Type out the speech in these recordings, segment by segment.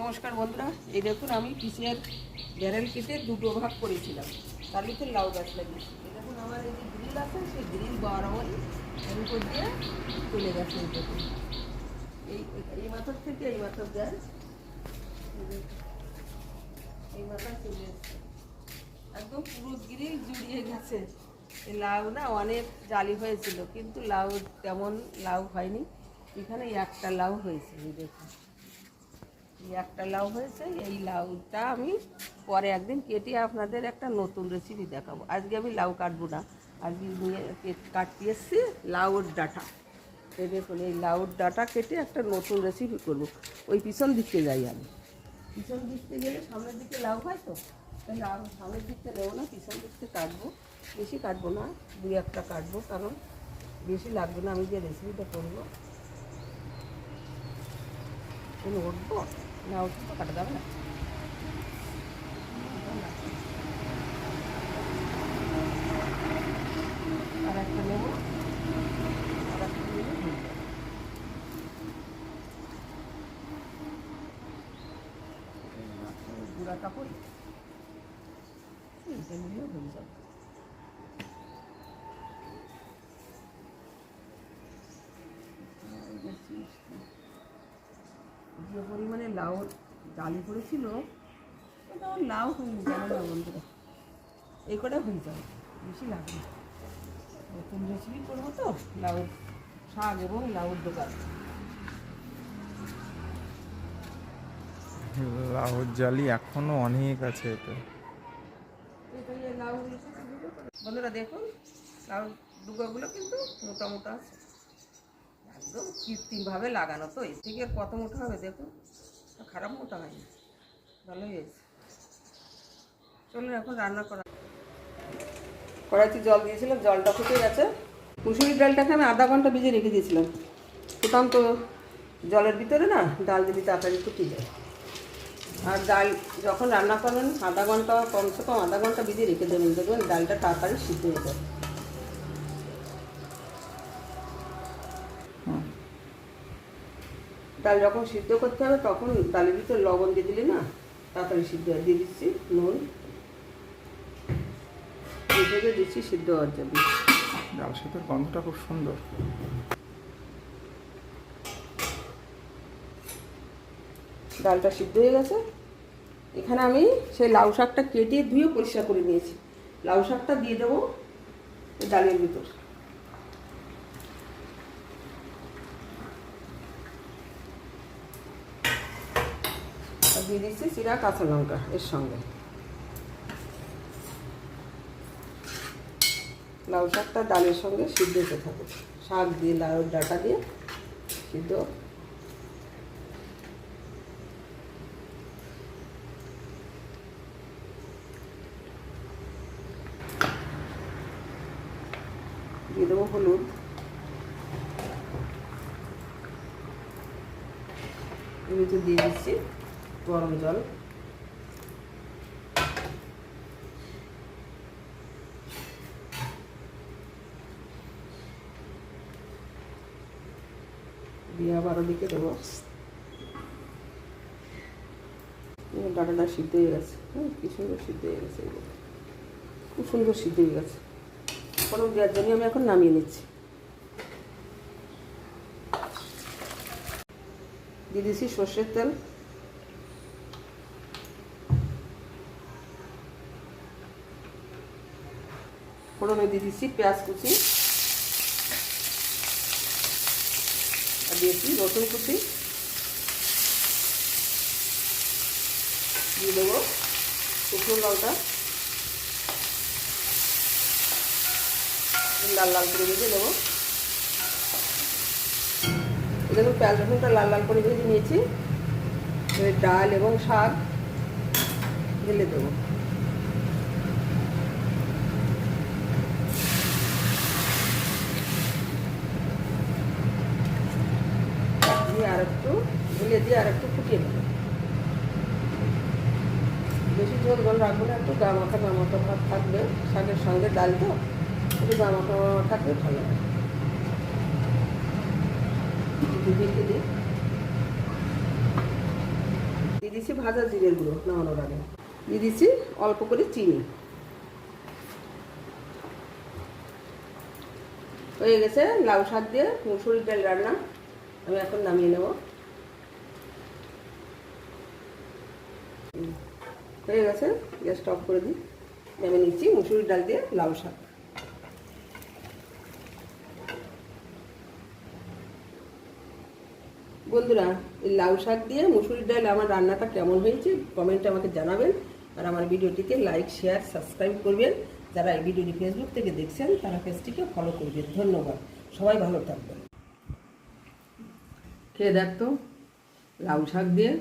নমস্কার বন্ধুরা, এই দেখুন আমি পিসের ব্যারেল কেটে দুটো ভাগ করেছিলাম, তার ভিতরে লাউ গাছ লাগিয়েছি। এই দেখুন আমার এই যে গ্রিল আছে, সেই গ্রিল বরাবরই এর উপর দিয়ে চলে গেছে। এই দেখুন এই মাথার থেকে এই মাথার গাছ, এই মাথায় চলে এসছে, একদম পুরো গ্রিল জুড়িয়ে গেছে। এই লাউ না অনেক জালি হয়েছিল, কিন্তু লাউ তেমন লাউ হয়নি। এখানে একটা লাউ হয়েছে, এই দেখুন একটা লাউ হয়েছে। এই লাউটা আমি পরে একদিন কেটে আপনাদের একটা নতুন রেসিপি দেখাবো। আজকে আমি লাউ কাটবো না, আজকে নিয়ে কাটতে এসেছি লাউর ডাঁটা। এই দেখুন এই লাউর ডাঁটা কেটে একটা নতুন রেসিপি করবো। ওই পিছন দিকে যাই আমি, পিছন দিকতে গেলে সামনের দিকে লাউ হয় তো, তাই লাউ সামনের দিকতে দেবো না, পিছন দিকতে কাটবো। বেশি কাটবো না, দুই একটা কাটবো, কারণ বেশি লাগবে না। আমি যে রেসিপিটা করবো উঠবো না, উঠবো তো কাটা যাবে না। আর একটা নেবো, আর একটা নেবো, গুঁড়া কাপড় এটা নিলেও হয়ে যাবে। যে পরিমাণে লাউ ডালি পড়েছিল, লাউ হয়নি জানো না বন্ধুরা, এই কটা হয়ে যাবে, বেশি লাগবে। নতুন রেসিপি করবো তো, লাউ শাক এবং লাউর দোকান। লাউর জালি এখনো অনেক আছে এতে। লাউ বন্ধুরা দেখুন, লাউ ডুগাগুলো কিন্তু মোটা মোটা আছে, একদম কৃত্রিমভাবে লাগানো, তো এর থেকে কত মোটা হবে দেখুন, খারাপ মোটা হয়নি, ভালোই হয়েছে। চলুন এখন রান্না করা। কড়াইতে জল দিয়েছিলাম, জলটা ফুটে গেছে। মুসুরির ডালটাকে আমি আধা ঘন্টা ভিজে রেখে দিয়েছিলাম, ফুটান্ত জলের ভিতরে না ডাল দিলে তাড়াতাড়ি ফুটে যায়। আর ডাল যখন রান্না করবেন আধা ঘন্টা, কমসে কম আধা ঘন্টা ভিজে রেখে দেবেন, দেখবেন ডালটা তাড়াতাড়ি সিদ্ধ হয়ে যায়। ডাল যখন সিদ্ধ করতে হবে তখন ডালের ভিতরে লবণ দিয়ে দিলে না তাড়াতাড়ি সিদ্ধ হয়। দিয়ে দিচ্ছি নুন, দিয়ে দিচ্ছি সিদ্ধ হওয়ার জন্য। ডাল সিদ্ধর গন্ধটা খুব সুন্দর। ডালটা সিদ্ধ হয়ে গেছে। এখানে আমি সেই লাউ শাকটা কেটে ধুয়ে পরিষ্কার করে নিয়েছি, লাউ শাকটা দিয়ে দেবো ডালের ভিতর। আর দিয়ে দিচ্ছি চিরা কাঁচা লঙ্কা এর সঙ্গে। লাউ শাকটা ডালের সঙ্গে সিদ্ধ হতে থাকে, শাক দিয়ে লাউর ডাঁটা দিয়ে সিদ্ধ। দিয়ে দেবো হলুদ, এগুলো দিয়ে দিচ্ছি গরম জল, দিয়ে আবার ওদিকে দেবো। ডাঁটাটা সিদ্ধ হয়ে গেছে, কি সুন্দর সিদ্ধ হয়ে গেছে, খুব সুন্দর সিদ্ধ হয়ে গেছে। ফোড়ন দেওয়ার জন্য আমি এখন নামিয়ে নিচ্ছি। দিয়ে দিচ্ছি সর্ষের তেল, ফোড়নে দিয়ে দিচ্ছি পেঁয়াজ কুচি, আর দিয়েছি রসুন কুচি, দিয়ে দেবো শুকনো লঙ্কা লাল লাল করে ভেজে দেবো। দেখুন পেঁয়াজ রসুনটা লাল লাল করে ভেজে নিয়েছি, ডাল এবং শাক ঢেলে দেবো। দিয়ে আর একটু ঢেলে দিয়ে আর একটু ফুটিয়ে দেবো। বেশি ঝোল জল রাখবো না, একটু গা মাখা ভাত থাকবে, শাকের সঙ্গে ডাল তো একটু গা মাখা থাকবে, ভালো হয়। দিয়ে দিচ্ছি ভাজা জিরের গুঁড়ো নামানোর আগে, দিয়ে দিচ্ছি অল্প করে চিনি। হয়ে গেছে লাউ শাক দিয়ে মুসুরির ডাল রান্না। আমি এখন নামিয়ে নেব। হয়ে গেছে, গ্যাসটা অফ করে দিই। নামিয়ে নিচ্ছি মুসুরির ডাল দিয়ে লাউ শাক। বন্ধুরা, এই লাউ শাক দিয়ে মুসুরির ডাল আমার রান্নাটা কেমন হয়েছে কমেন্টে আমাকে জানাবেন। আর আমার ভিডিওটিকে লাইক, শেয়ার, সাবস্ক্রাইব করবেন। যারা এই ভিডিওটি ফেসবুক থেকে দেখছেন তারা পেজটিকে ফলো করবেন। ধন্যবাদ, সবাই ভালো থাকবেন। খেয়ে দেখ তো লাউ শাক দিয়ে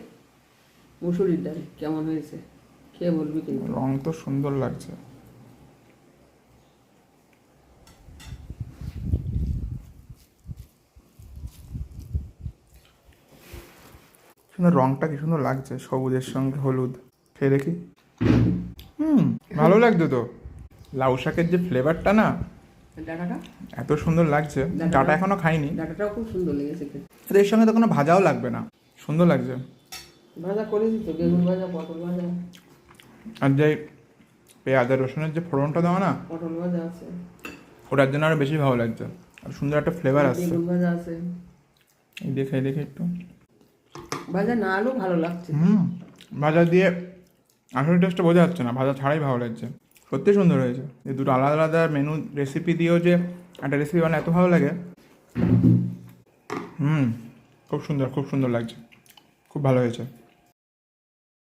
মুসুরির ডাল কেমন হয়েছে, খেয়ে বলবি কিন্তু। রং তো সুন্দর লাগছে। সুন্দর, রংটা কি সুন্দর লাগছে, সবুজের সঙ্গে হলুদ। খেয়ে দেখি। ভালো লাগছে তো। লাউ শাকের যে ফ্লেভারটা না, ডাটাটা এত সুন্দর লাগছে। ডাটা এখনো খাইনি। ডাটাটাও খুব সুন্দর লেগেছে খেতে। এর সঙ্গে তো কোনো ভাজাও লাগবে না, সুন্দর লাগছে। ভাজা করেছি তো, বেগুন ভাজা, পটল ভাজা। আর যে পেঁয়াজ আর রসুনের যে ফোড়নটা দেওয়া না, পটল ভাজা আছে, ওটার জন্য আরো বেশি ভালো লাগছে। আর সুন্দর একটা ফ্লেভার আসছে। বেগুন ভাজা আছে। এই দেখে একটু ভাজা না আলু ভালো লাগছে। ভাজা দিয়ে আসলে টেস্টটা বোঝা যাচ্ছে না, ভাজা ছাড়াই ভালো লাগছে। সত্যি সুন্দর হয়েছে। এই দুটো আলাদা আলাদা মেনু রেসিপি দিয়েও যে একটা রেসিপি বানায় এত ভালো লাগে। খুব সুন্দর, খুব সুন্দর লাগছে, খুব ভালো হয়েছে।